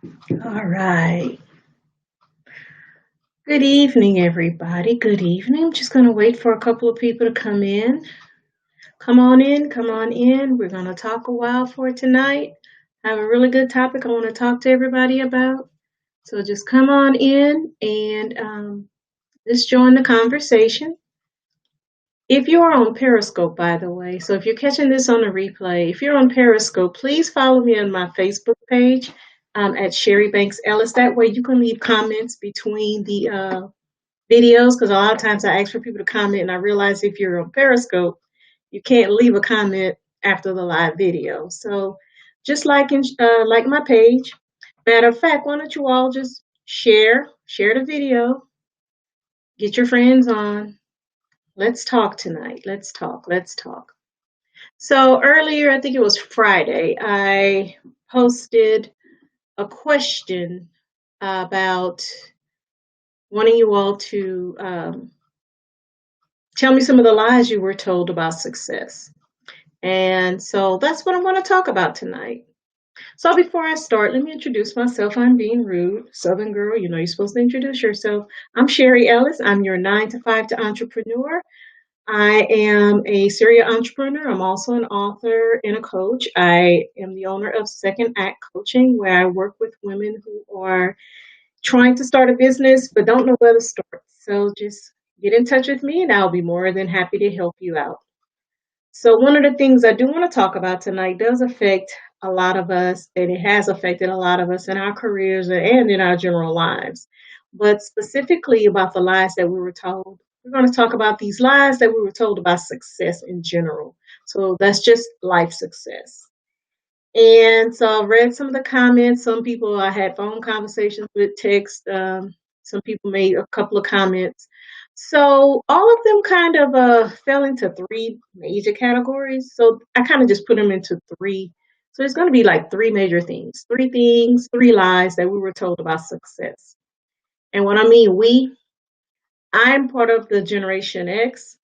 All right. Good evening, everybody. Good evening. I'm just going to wait for a couple of people to come in. Come on in. Come on in. We're going to talk a while for tonight. I have a really good topic I want to talk to everybody about. So just come on in and just join the conversation. If you are on Periscope, by the way, so if you're catching this on a replay, if you're on Periscope, please follow me on my Facebook page at Sherry Banks Ellis. That way you can leave comments between the videos because a lot of times I ask for people to comment and I realize if you're on Periscope, you can't leave a comment after the live video. So just like my page. Matter of fact, why don't you all just share the video, get your friends on. Let's talk tonight. Let's talk. So earlier, I think it was Friday, I posted a question about wanting you all to tell me some of the lies you were told about success. And so that's what I want to talk about tonight. So before I start, let me introduce myself. I'm being rude. Southern girl, you know you're supposed to introduce yourself. I'm Sherry Ellis. I'm your 9 to 5 to entrepreneur. I am a serial entrepreneur. I'm also an author and a coach. I am the owner of Second Act Coaching, where I work with women who are trying to start a business but don't know where to start. So just get in touch with me and I'll be more than happy to help you out. So, one of the things I do want to talk about tonight does affect a lot of us, and it has affected a lot of us in our careers and in our general lives. But specifically about the lies that we were told, we're going to talk about these lies that we were told about success in general. So, that's just life success. And so I read some of the comments. Some people I had phone conversations with, text. Some people made a couple of comments. So all of them kind of fell into three major categories. So I kind of just put them into three. So it's going to be like three major things, three lies that we were told about success. And what I mean, I'm part of the Generation X.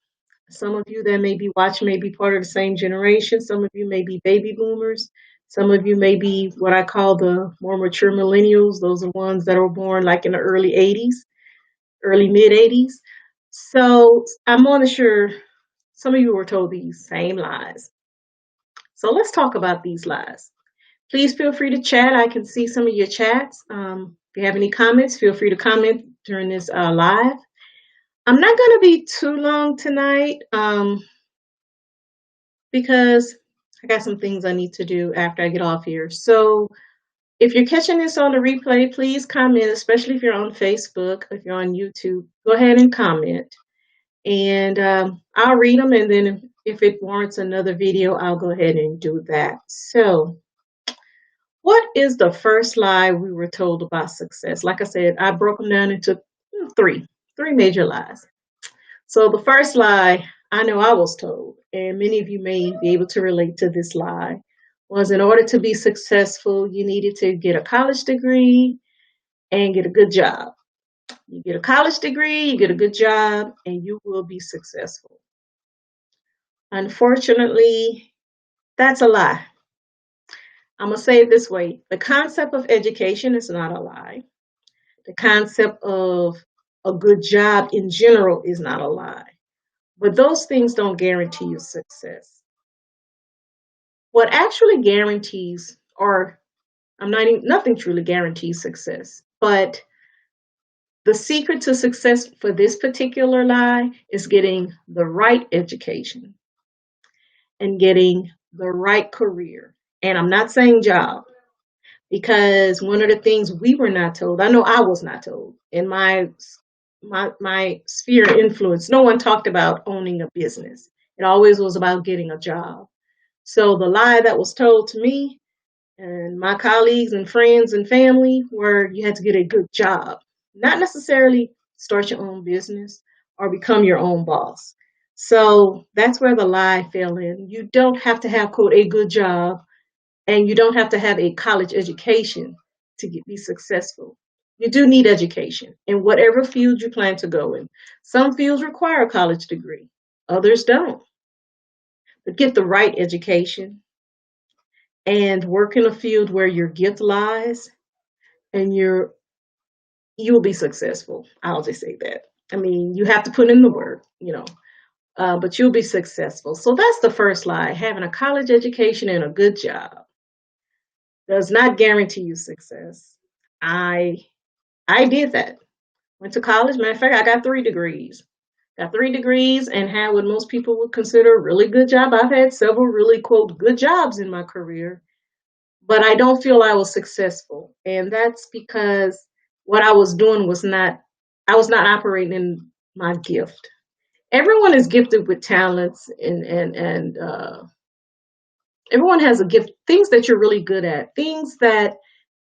Some of you that may be watching may be part of the same generation. Some of you may be baby boomers. Some of you may be what I call the more mature millennials. Those are ones that were born like in the early 80s, early mid 80s. So I'm on sure some of you were told these same lies. So let's talk about these lies. Please feel free to chat. I can see some of your chats. If you have any comments, feel free to comment during this live. I'm not going to be too long tonight. Because I got some things I need to do after I get off here. So if you're catching this on the replay, please comment, especially if you're on Facebook, if you're on YouTube, go ahead and comment. And I'll read them. And then if it warrants another video, I'll go ahead and do that. So what is the first lie we were told about success? Like I said, I broke them down into three major lies. So the first lie I know I was told, and many of you may be able to relate to this lie, was in order to be successful, you needed to get a college degree and get a good job. You get a college degree, you get a good job, and you will be successful. Unfortunately, that's a lie. I'm going to say it this way. The concept of education is not a lie. The concept of a good job in general is not a lie. But those things don't guarantee you success. What actually guarantees, or nothing truly guarantees success, but the secret to success for this particular lie is getting the right education and getting the right career. And I'm not saying job, because one of the things we were not told, I know I was not told in my sphere of influence, no one talked about owning a business. It always was about getting a job. So the lie that was told to me and my colleagues and friends and family were you had to get a good job, not necessarily start your own business or become your own boss. So that's where the lie fell in. You don't have to have, quote, a good job, and you don't have to have a college education to be successful. You do need education in whatever field you plan to go in. Some fields require a college degree, others don't. But get the right education and work in a field where your gift lies, and you'll be successful. I'll just say that. I mean, you have to put in the work, but you'll be successful. So that's the first lie. Having a college education and a good job does not guarantee you success. I I did that. Went to college. Matter of fact, I got 3 degrees. Got 3 degrees and had what most people would consider a really good job. I've had several really quote good jobs in my career, but I don't feel I was successful. And that's because what I was doing was not, I was not operating in my gift. Everyone is gifted with talents and everyone has a gift, things that you're really good at, things that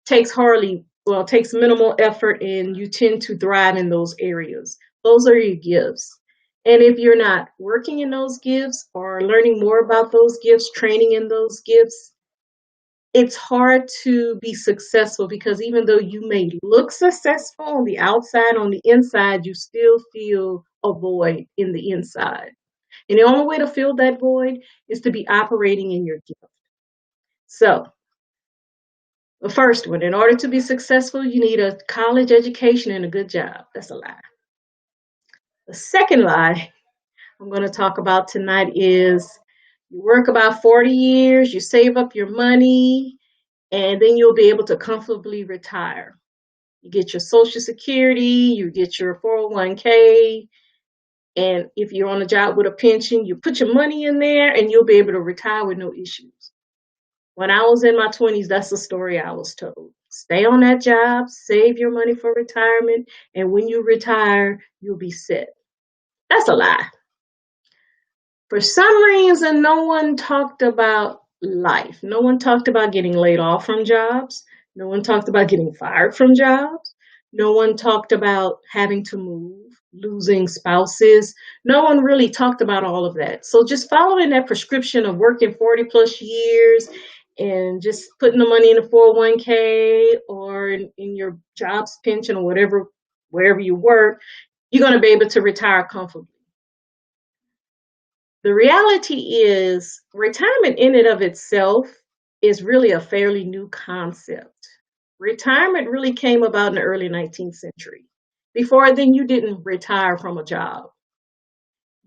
takes minimal effort and you tend to thrive in those areas. Those are your gifts. And if you're not working in those gifts or learning more about those gifts, training in those gifts, it's hard to be successful because even though you may look successful on the outside, on the inside, you still feel a void in the inside. And the only way to fill that void is to be operating in your gift. So, the first one, in order to be successful, you need a college education and a good job. That's a lie. The second lie I'm going to talk about tonight is you work about 40 years, you save up your money, and then you'll be able to comfortably retire. You get your Social Security, you get your 401k, and if you're on a job with a pension, you put your money in there and you'll be able to retire with no issues. When I was in my 20s, that's the story I was told. Stay on that job, save your money for retirement, and when you retire, you'll be set. That's a lie. For some reason, no one talked about life. No one talked about getting laid off from jobs. No one talked about getting fired from jobs. No one talked about having to move, losing spouses. No one really talked about all of that. So just following that prescription of working 40 plus years and just putting the money in a 401k or in your job's pension or whatever, wherever you work, you're going to be able to retire comfortably. The reality is, retirement in and of itself is really a fairly new concept. Retirement really came about in the early 19th century. Before then, you didn't retire from a job.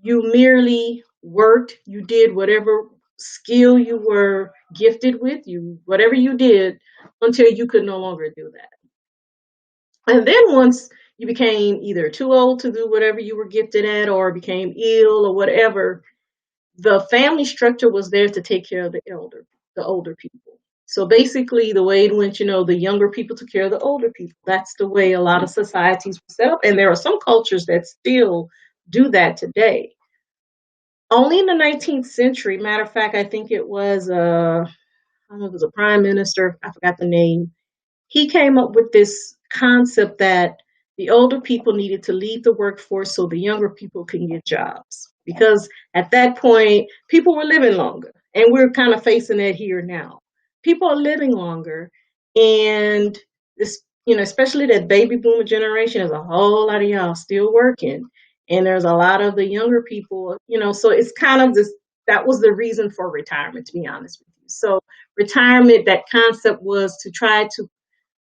You merely worked, you did whatever skill you were gifted with, whatever you did until you could no longer do that. And then once you became either too old to do whatever you were gifted at or became ill or whatever, the family structure was there to take care of the older people. So basically, the way in which the younger people took care of the older people. That's the way a lot of societies were set up, and there are some cultures that still do that today. Only in the 19th century, matter of fact, I think it was I don't know if it was a prime minister, I forgot the name. He came up with this concept that the older people needed to lead the workforce so the younger people can get jobs. Because at that point, people were living longer. And we're kind of facing that here now. People are living longer. And this, especially that baby boomer generation, is a whole lot of y'all still working. And there's a lot of the younger people, so it's kind of this, that was the reason for retirement, to be honest with you. So retirement, that concept was to try to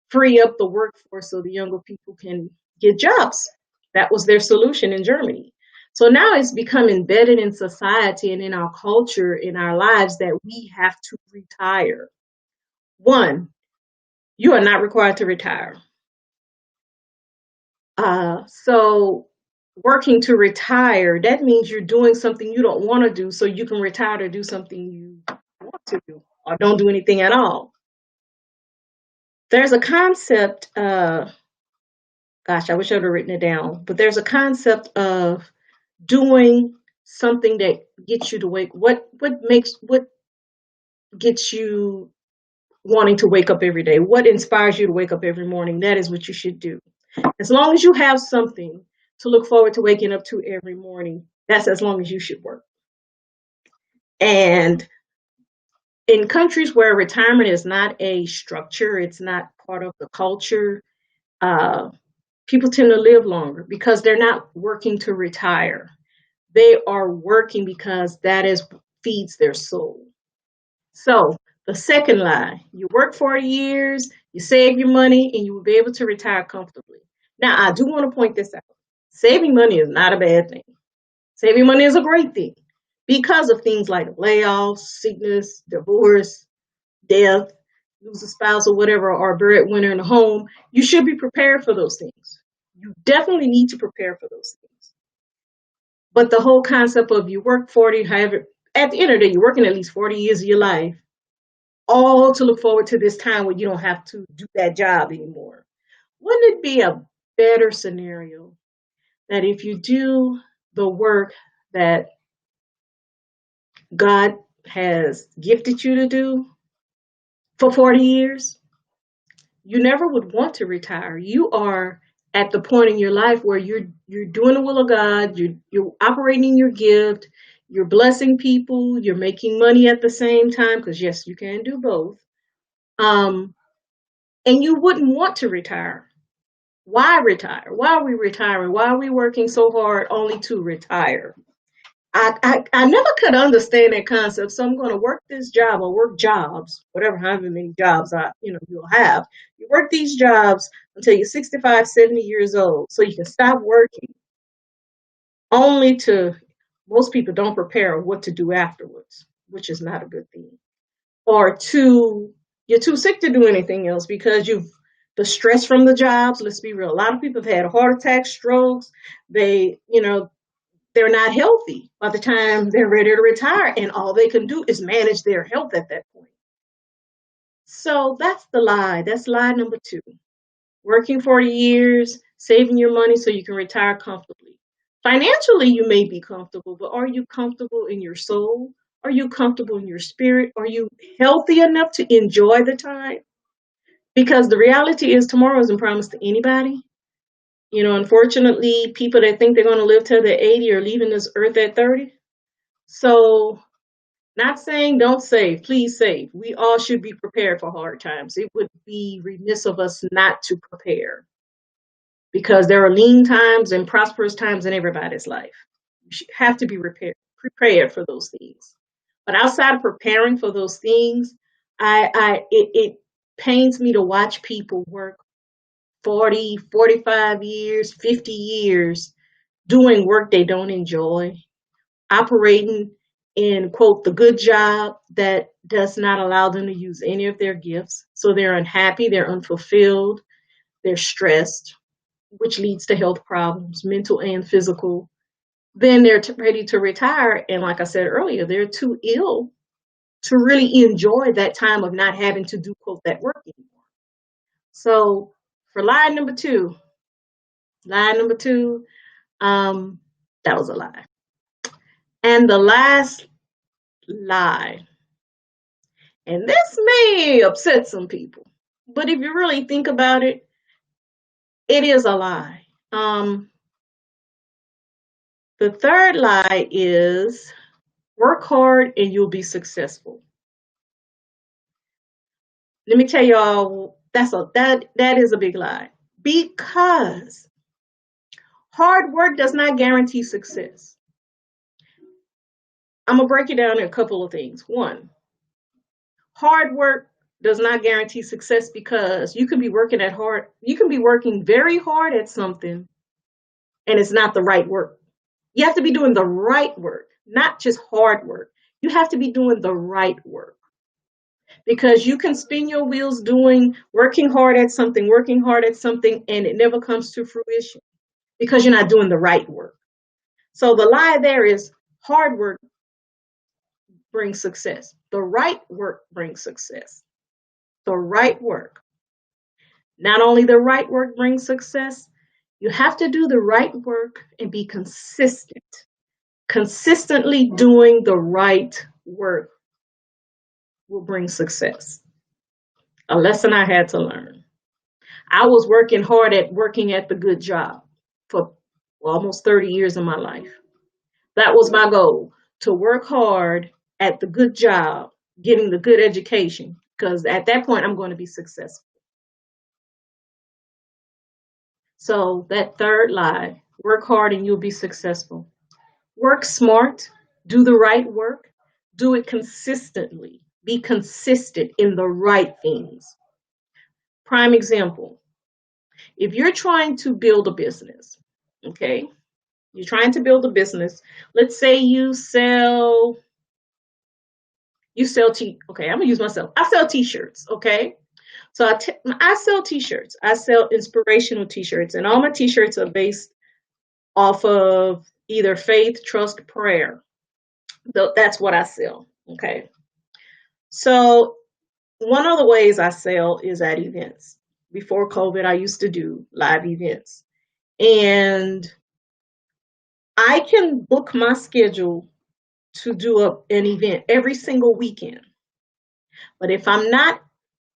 free up the workforce so the younger people can get jobs. That was their solution in Germany. So now it's become embedded in society and in our culture, in our lives, that we have to retire. One, you are not required to retire. So working to retire, that means you're doing something you don't want to do so you can retire to do something you want to do or don't do anything at all. There's a concept, gosh, I wish I would have written it down, but there's a concept of doing something that gets you to wake, what gets you wanting to wake up every day, what inspires you to wake up every morning. That is what you should do. As long as you have something to look forward to waking up to every morning, that's as long as you should work. And in countries where retirement is not a structure, it's not part of the culture, people tend to live longer because they're not working to retire. They are working because that is feeds their soul. So the second lie, you work 40 years, You save your money and you will be able to retire comfortably. Now, I do want to point this out. Saving money is not a bad thing. Saving money is a great thing because of things like layoffs, sickness, divorce, death, lose a spouse or whatever, or breadwinner in the home. You should be prepared for those things. You definitely need to prepare for those things. But the whole concept of you work 40, however, at the end of the day, you're working at least 40 years of your life, all to look forward to this time when you don't have to do that job anymore. Wouldn't it be a better scenario that if you do the work that God has gifted you to do for 40 years, you never would want to retire. You are at the point in your life where you're doing the will of God, you're operating your gift, you're blessing people, you're making money at the same time, because yes, you can do both. Um, and you wouldn't want to retire. Why retire? Why are we retiring? Why are we working so hard only to retire? I never could understand that concept. So I'm going to work this job or work jobs, whatever, however many jobs you'll have. You work these jobs until you're 65, 70 years old, so you can stop working. Only to most people don't prepare what to do afterwards, which is not a good thing. Or two, you're too sick to do anything else because the stress from the jobs. Let's be real. A lot of people have had heart attacks, strokes. They're not healthy by the time they're ready to retire, and all they can do is manage their health at that point. So that's the lie. That's lie number two. Working 40 years, saving your money so you can retire comfortably. Financially, you may be comfortable, but are you comfortable in your soul? Are you comfortable in your spirit? Are you healthy enough to enjoy the time? Because the reality is tomorrow isn't promised to anybody. Unfortunately, people that think they're going to live till they're 80 are leaving this earth at 30. So, not saying don't save, please save. We all should be prepared for hard times. It would be remiss of us not to prepare because there are lean times and prosperous times in everybody's life. You should have to be prepared for those things. But outside of preparing for those things, it pains me to watch people work 40, 45 years, 50 years doing work they don't enjoy, operating in, quote, the good job that does not allow them to use any of their gifts. So they're unhappy, they're unfulfilled, they're stressed, which leads to health problems, mental and physical. Then they're ready to retire. And like I said earlier, they're too ill to really enjoy that time of not having to do, quote, that work anymore. So for lie number two, that was a lie. And the last lie, and this may upset some people, but if you really think about it, it is a lie. The third lie is work hard and you'll be successful. Let me tell y'all, that is a big lie because hard work does not guarantee success. I'm gonna break it down in a couple of things. One, hard work does not guarantee success because you can be working very hard at something and it's not the right work. You have to be doing the right work, not just hard work. You have to be doing the right work because you can spin your wheels working hard at something, and it never comes to fruition because you're not doing the right work. So the lie there is hard work brings success. The right work brings success. The right work. Not only the right work brings success, you have to do the right work and be consistent. Consistently doing the right work will bring success. A lesson I had to learn. I was working at the good job for almost 30 years of my life. That was my goal, to work hard at the good job, getting the good education, because at that point I'm going to be successful. So that third lie, work hard and you'll be successful. Work smart, do the right work, do it consistently, be consistent in the right things. Prime example, if you're trying to build a business, okay, you're trying to build a business. Let's say okay, I'm gonna use myself. I sell t-shirts, okay? So I sell t-shirts. I sell inspirational t-shirts, and all my t-shirts are based off of either faith, trust, prayer. That's what I sell, okay? So one of the ways I sell is at events. Before COVID, I used to do live events. And I can book my schedule to do an event every single weekend. But if I'm not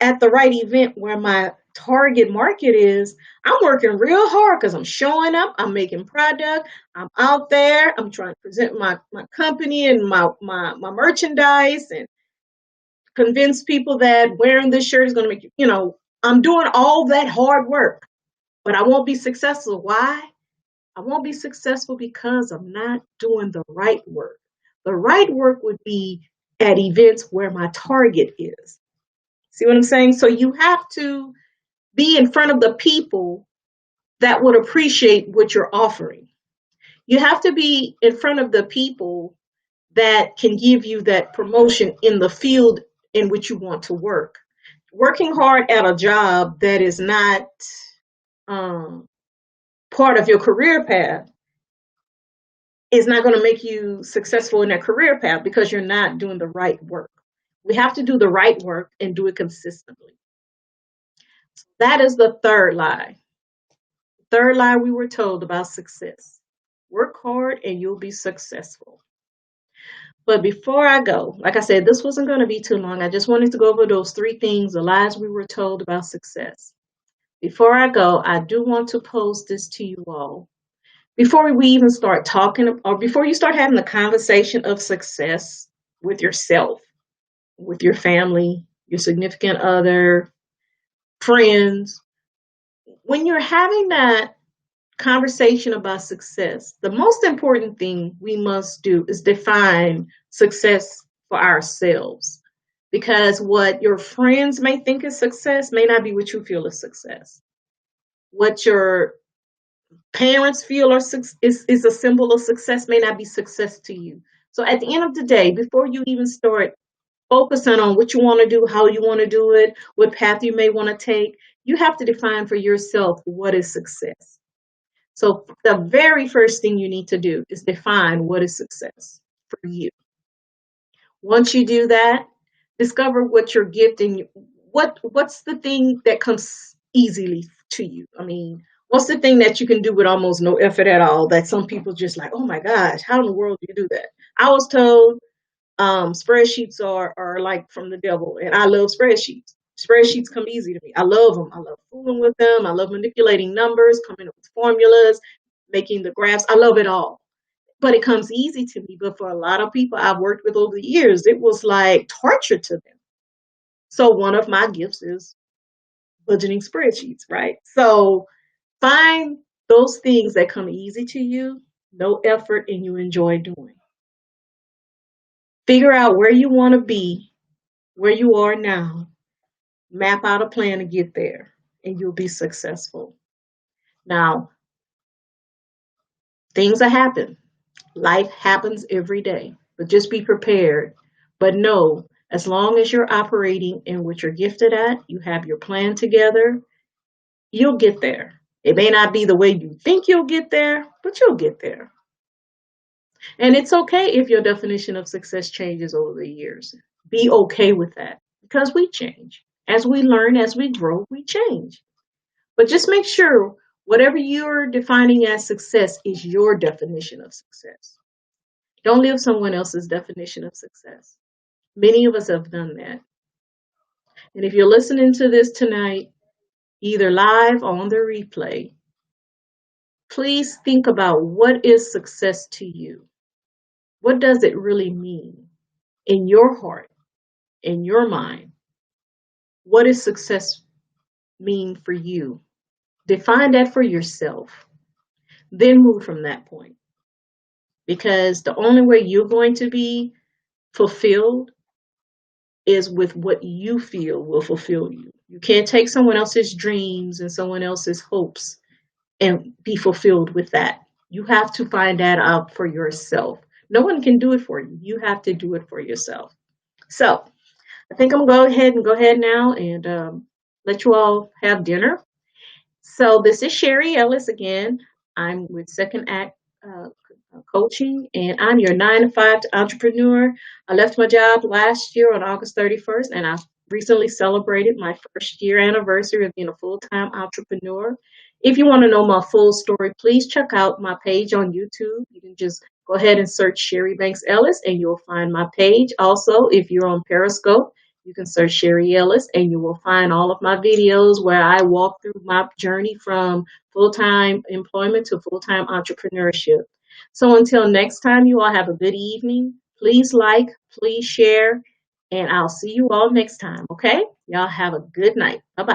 at the right event where my target market is, I'm working real hard because I'm showing up, I'm making product, I'm out there, I'm trying to present my company and my merchandise and convince people that wearing this shirt is going to make I'm doing all that hard work, but I won't be successful. Why? I won't be successful because I'm not doing the right work. The right work would be at events where my target is. See what I'm saying? So you have to be in front of the people that would appreciate what you're offering. You have to be in front of the people that can give you that promotion in the field in which you want to work. Working hard at a job that is not um, part of your career path is not going to make you successful in that career path because you're not doing the right work. We have to do the right work and do it consistently. That is the third lie. The third lie we were told about success. Work hard and you'll be successful. But before I go, like I said, this wasn't going to be too long. I just wanted to go over those three things, the lies we were told about success. Before I go, I do want to pose this to you all. Before we even start talking, or before you start having the conversation of success with yourself, with your family, your significant other, friends, when you're having that conversation about success, the most important thing we must do is define success for ourselves. Because what your friends may think is success may not be what you feel is success. What your parents feel is a symbol of success may not be success to you. So at the end of the day, before you even start focusing on what you want to do, how you want to do it, what path you may want to take, you have to define for yourself what is success. So the very first thing you need to do is define what is success for you. Once you do that, discover what your gift and what's the thing that comes easily to you. I mean, what's the thing that you can do with almost no effort at all that some people just like, oh my gosh, how in the world do you do that? I was told spreadsheets are like from the devil, and I love spreadsheets. Spreadsheets come easy to me. I love them. I love fooling with them. I love manipulating numbers, coming up with formulas, making the graphs. I love it all. But it comes easy to me. But for a lot of people I've worked with over the years, it was like torture to them. So one of my gifts is budgeting spreadsheets, right? So find those things that come easy to you, no effort, and you enjoy doing. Figure out where you want to be, where you are now, map out a plan to get there, and you'll be successful. Now, things that happen. Life happens every day, but just be prepared. But know, as long as you're operating in what you're gifted at, you have your plan together, you'll get there. It may not be the way you think you'll get there, but you'll get there. And it's okay if your definition of success changes over the years. Be okay with that because we change. As we learn, as we grow, we change. But just make sure whatever you're defining as success is your definition of success. Don't live someone else's definition of success. Many of us have done that. And if you're listening to this tonight, either live or on the replay, please think about what is success to you? What does it really mean in your heart, in your mind? What does success mean for you? Define that for yourself. Then move from that point. Because the only way you're going to be fulfilled is with what you feel will fulfill you. You can't take someone else's dreams and someone else's hopes and be fulfilled with that. You have to find that out for yourself. No one can do it for you. You have to do it for yourself. So I think I'm going to go ahead now and let you all have dinner. So this is Sherry Ellis again. I'm with Second Act Coaching, and I'm your 9 to 5 entrepreneur. I left my job last year on August 31st, and I recently celebrated my first year anniversary of being a full-time entrepreneur. If you want to know my full story, please check out my page on YouTube. You can just go ahead and search Sherry Banks Ellis, and you'll find my page. Also, if you're on Periscope, you can search Sherry Ellis and you will find all of my videos where I walk through my journey from full-time employment to full-time entrepreneurship. So until next time, you all have a good evening. Please like, please share, and I'll see you all next time, okay? Y'all have a good night. Bye-bye.